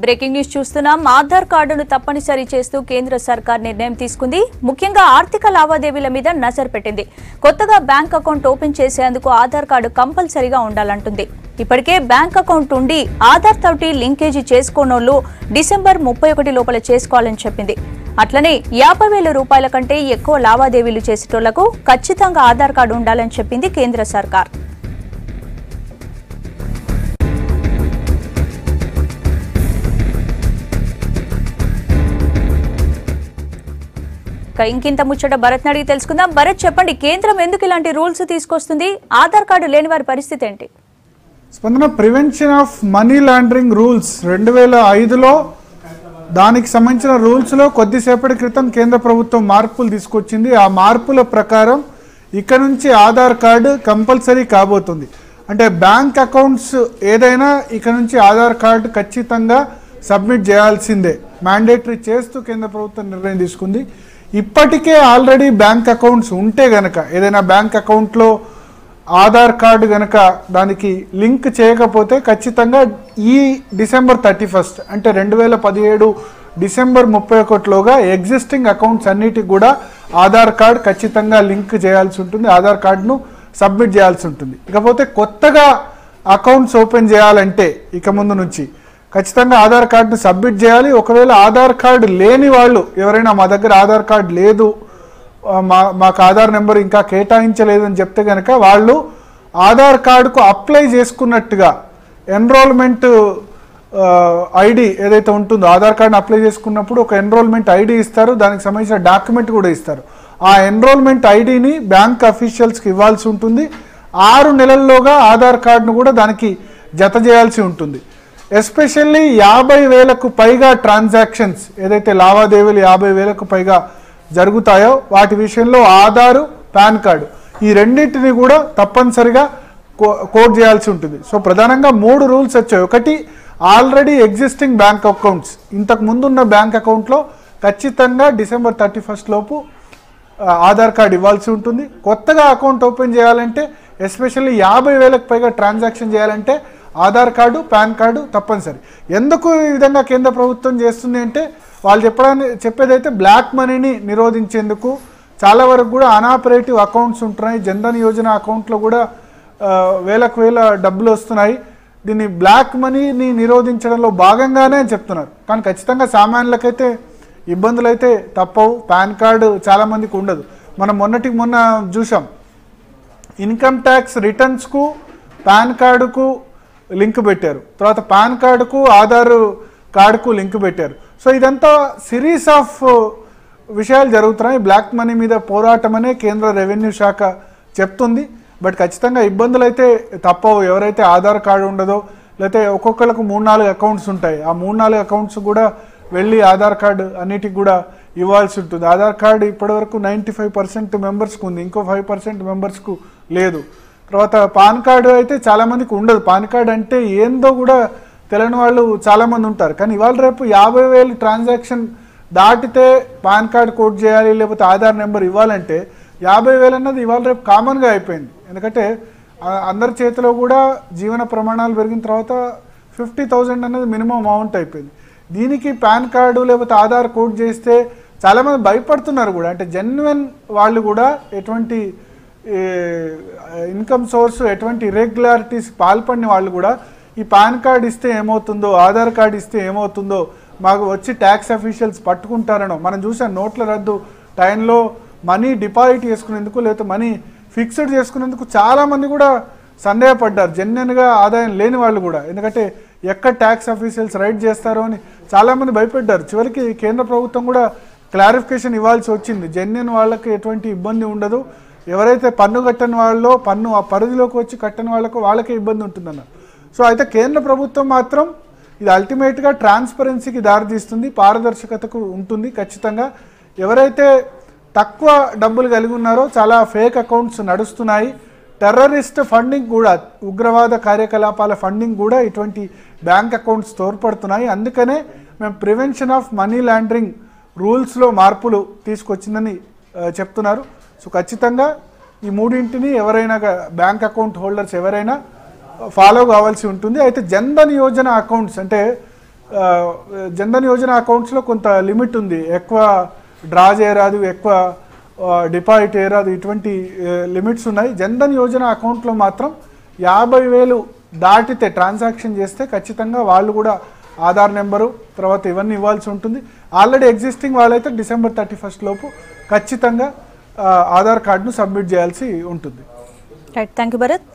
Breaking news చూస్తున్నాం. ఆధార్ కార్డును తప్పనిసరి చేస్తూ కేంద్ర సర్కార్ నిర్ణయం తీసుకుంది. ముఖ్యంగా ఆర్థిక లావాదేవీల మీద నజర్ పెట్టింది. కొత్తగా బ్యాంక్ అకౌంట్ ఓపెన్ చేసేందుకు ఆధార్ కార్డు కంపల్సరీగా ఉండాలంటుంది. ఇప్పటికే బ్యాంక్ అకౌంట్ ఉండి ఆధార్ తోటి లింకేజీ చేసుకోనోళ్లు డిసెంబర్ 31 లోపల చేసుకోవాలని చెప్పింది. అట్లనే 50,000 రూపాయల కంటే ఎక్కువ లావాదేవీలు చేసేటోళ్లకు ఖచ్చితంగా ఆధార్ కార్డు ఉండాలని చెప్పింది కేంద్ర సర్కార్. ఇంకింత ముచ్చట భరత్ అడిగి తెలుసుకుందాం. భరత్, చెప్పండి, కేంద్రం ఎందుకు ఇలాంటి రూల్స్ తీసుకొస్తుంది? ఆధార్ కార్డు లేని వారి పరిస్థితి ఏంటి? స్పందన, prevention of money laundering rules 2005లో దానికి సంబంధించిన రూల్స్లో కొద్దిసేపటి క్రితం కేంద్ర ప్రభుత్వం మార్పులు తీసుకొచ్చింది. ఆ మార్పుల ప్రకారం ఇక నుంచి ఆధార్ కార్డు కంపల్సరీ కాబోతుంది. అంటే బ్యాంక్ అకౌంట్స్ ఏదైనా ఇక నుంచి ఆధార్ కార్డు ఖచ్చితంగా సబ్మిట్ చేయాల్సిందే, మ్యాండేటరీ చేస్తూ కేంద్ర ప్రభుత్వం నిర్ణయం తీసుకుంది. ఇప్పటికే ఆల్రెడీ బ్యాంక్ అకౌంట్స్ ఉంటే గనక, ఏదైనా బ్యాంక్ అకౌంట్లో ఆధార్ కార్డు గనక దానికి లింక్ చేయకపోతే ఖచ్చితంగా ఈ డిసెంబర్ 31 అంటే 2017 డిసెంబర్ 31లోగా ఎగ్జిస్టింగ్ అకౌంట్స్ అన్నిటికి కూడా ఆధార్ కార్డు ఖచ్చితంగా లింక్ చేయాల్సి ఉంటుంది, ఆధార్ కార్డును సబ్మిట్ చేయాల్సి ఉంటుంది. ఇకపోతే కొత్తగా అకౌంట్స్ ఓపెన్ చేయాలంటే ఇక ముందు నుంచి ఖచ్చితంగా ఆధార్ కార్డును సబ్మిట్ చేయాలి. ఒకవేళ ఆధార్ కార్డు లేని వాళ్ళు ఎవరైనా మా దగ్గర ఆధార్ కార్డు లేదు, మాకు ఆధార్ నెంబర్ ఇంకా కేటాయించలేదు అని చెప్తే కనుక వాళ్ళు ఆధార్ కార్డుకు అప్లై చేసుకున్నట్టుగా ఎన్రోల్మెంట్ ఐడి ఏదైతే ఉంటుందో, ఆధార్ కార్డును అప్లై చేసుకున్నప్పుడు ఒక ఎన్రోల్మెంట్ ఐడి ఇస్తారు, దానికి సంబంధించిన డాక్యుమెంట్ కూడా ఇస్తారు. ఆ ఎన్రోల్మెంట్ ఐడిని బ్యాంక్ అఫీషియల్స్కి ఇవ్వాల్సి ఉంటుంది. 6 నెలల్లోగా ఆధార్ కార్డును కూడా దానికి జత చేయాల్సి ఉంటుంది. ఎస్పెషల్లీ 50,000కు పైగా ట్రాన్సాక్షన్స్ ఏదైతే లావాదేవీలు 50,000కు పైగా జరుగుతాయో వాటి విషయంలో ఆధారు, పాన్ కార్డు ఈ రెండింటిని కూడా తప్పనిసరిగా కోడ్ చేయాల్సి ఉంటుంది. సో ప్రధానంగా 3 రూల్స్ వచ్చాయి. ఒకటి, ఆల్రెడీ ఎగ్జిస్టింగ్ బ్యాంక్ అకౌంట్స్, ఇంతకు ముందున్న బ్యాంక్ అకౌంట్లో ఖచ్చితంగా డిసెంబర్ 31 లోపు ఆధార్ కార్డు ఇవ్వాల్సి ఉంటుంది. కొత్తగా అకౌంట్ ఓపెన్ చేయాలంటే ఎస్పెషల్లీ 50,000కు పైగా ట్రాన్సాక్షన్ చేయాలంటే ఆధార్ కార్డు, పాన్ కార్డు తప్పనిసరి. ఎందుకు ఈ విధంగా కేంద్ర ప్రభుత్వం చేస్తుంది అంటే వాళ్ళు చెప్పేదైతే బ్లాక్ మనీని నిరోధించేందుకు. చాలా వరకు కూడా అనాపరేటివ్ అకౌంట్స్ ఉంటున్నాయి, జన్ధన్ యోజన అకౌంట్లో కూడా వేలకు డబ్బులు వస్తున్నాయి. దీన్ని బ్లాక్ మనీని నిరోధించడంలో భాగంగానే చెప్తున్నారు. కానీ ఖచ్చితంగా సామాన్యులకైతే ఇబ్బందులు అయితే తప్పవు. పాన్ కార్డు చాలామందికి ఉండదు. మనం మొన్న చూసాం, ఇన్కమ్ ట్యాక్స్ రిటర్న్స్కు పాన్ కార్డుకు లింక్ పెట్టారు, తర్వాత పాన్ కార్డుకు ఆధార్ కార్డుకు లింక్ పెట్టారు. సో ఇదంతా సిరీస్ ఆఫ్ విషయాలు జరుగుతున్నాయి. బ్లాక్ మనీ మీద పోరాటం అనే కేంద్ర రెవెన్యూ శాఖ చెప్తుంది. బట్ ఖచ్చితంగా ఇబ్బందులు అయితే తప్పవు. ఎవరైతే ఆధార్ కార్డు ఉండదో, లేకపోతే ఒక్కొక్కరికి 3-4 అకౌంట్స్ ఉంటాయి, ఆ 3-4 అకౌంట్స్ కూడా వెళ్ళి ఆధార్ కార్డు అన్నిటికి కూడా ఇవ్వాల్సి ఉంటుంది. ఆధార్ కార్డు ఇప్పటివరకు 95% మెంబర్స్కు ఉంది, ఇంకో 5% మెంబర్స్కు లేదు. తర్వాత పాన్ కార్డు అయితే చాలామందికి ఉండదు. పాన్ కార్డు అంటే ఏందో కూడా తెలియని వాళ్ళు చాలామంది ఉంటారు. కానీ ఇవాళ రేపు 50,000 ట్రాన్సాక్షన్ దాటితే పాన్ కార్డు కోడ్ చేయాలి, లేకపోతే ఆధార్ నెంబర్ ఇవ్వాలంటే 50,000 అన్నది ఇవాళ రేపు కామన్గా అయిపోయింది. ఎందుకంటే అందరి చేతిలో కూడా జీవన ప్రమాణాలు పెరిగిన తర్వాత 50,000 అన్నది మినిమం అమౌంట్ అయిపోయింది. దీనికి పాన్ కార్డు లేకపోతే ఆధార్ కోడ్ చేస్తే చాలామంది భయపడుతున్నారు కూడా. అంటే జెన్యున్ వాళ్ళు కూడా ఎటువంటి ఇన్కమ్ సోర్స్, ఎటువంటి ఇర్రెగ్యులారిటీస్ పాల్పడిన వాళ్ళు కూడా ఈ పాన్ కార్డు ఇస్తే ఏమవుతుందో, ఆధార్ కార్డు ఇస్తే ఏమవుతుందో, మాకు వచ్చి ట్యాక్స్ అఫీషియల్స్ పట్టుకుంటారనో. మనం చూసాం నోట్ల రద్దు టైంలో మనీ డిపాజిట్ చేసుకునేందుకు లేకపోతే మనీ ఫిక్స్డ్ చేసుకునేందుకు చాలామంది కూడా సందేహపడ్డారు, జెన్యున్గా ఆదాయం లేని వాళ్ళు కూడా. ఎందుకంటే ఎక్కడ ట్యాక్స్ అఫీషియల్స్ రైడ్ చేస్తారో అని చాలామంది భయపడ్డారు. చివరికి కేంద్ర ప్రభుత్వం కూడా క్లారిఫికేషన్ ఇవ్వాల్సి వచ్చింది, జెన్యున్ వాళ్ళకి ఎటువంటి ఇబ్బంది ఉండదు, ఎవరైతే పన్ను కట్టని వాళ్ళలో, పన్ను ఆ పరిధిలోకి వచ్చి కట్టని వాళ్ళకే ఇబ్బంది ఉంటుందన్న. సో అయితే కేంద్ర ప్రభుత్వం మాత్రం ఇది అల్టిమేట్గా ట్రాన్స్పరెన్సీకి దారితీస్తుంది, పారదర్శకతకు ఉంటుంది. ఖచ్చితంగా ఎవరైతే తక్కువ డబ్బులు కలిగి ఉన్నారో చాలా ఫేక్ అకౌంట్స్ నడుస్తున్నాయి. టెర్రరిస్ట్ ఫండింగ్ కూడా, ఉగ్రవాద కార్యకలాపాల ఫండింగ్ కూడా ఇటువంటి బ్యాంక్ అకౌంట్స్ తోడ్పడుతున్నాయి. అందుకనే మేము ప్రివెన్షన్ ఆఫ్ మనీ లాండరింగ్ రూల్స్లో మార్పులు తీసుకొచ్చిందని చెప్తున్నారు. సో ఖచ్చితంగా ఈ మూడింటిని ఎవరైనా బ్యాంక్ అకౌంట్ హోల్డర్స్ ఎవరైనా ఫాలో కావాల్సి ఉంటుంది. అయితే జన్ధన్ యోజన అకౌంట్స్ అంటే జన్ధన్ యోజన అకౌంట్స్లో కొంత లిమిట్ ఉంది, ఎక్కువ డ్రా చేయరాదు, ఎక్కువ డిపాజిట్ చేయరాదు, ఇటువంటి లిమిట్స్ ఉన్నాయి. జన్ధన్ యోజన అకౌంట్లో మాత్రం 50,000 దాటితే ట్రాన్సాక్షన్ చేస్తే ఖచ్చితంగా వాళ్ళు కూడా ఆధార్ నెంబరు తర్వాత ఇవన్నీ ఇవ్వాల్సి ఉంటుంది. ఆల్రెడీ ఎగ్జిస్టింగ్ వాళ్ళైతే December 31 లోపు ఖచ్చితంగా ఆధార్ కార్డును సబ్మిట్ చేయాల్సి ఉంటుంది. Right, thank you Bharat.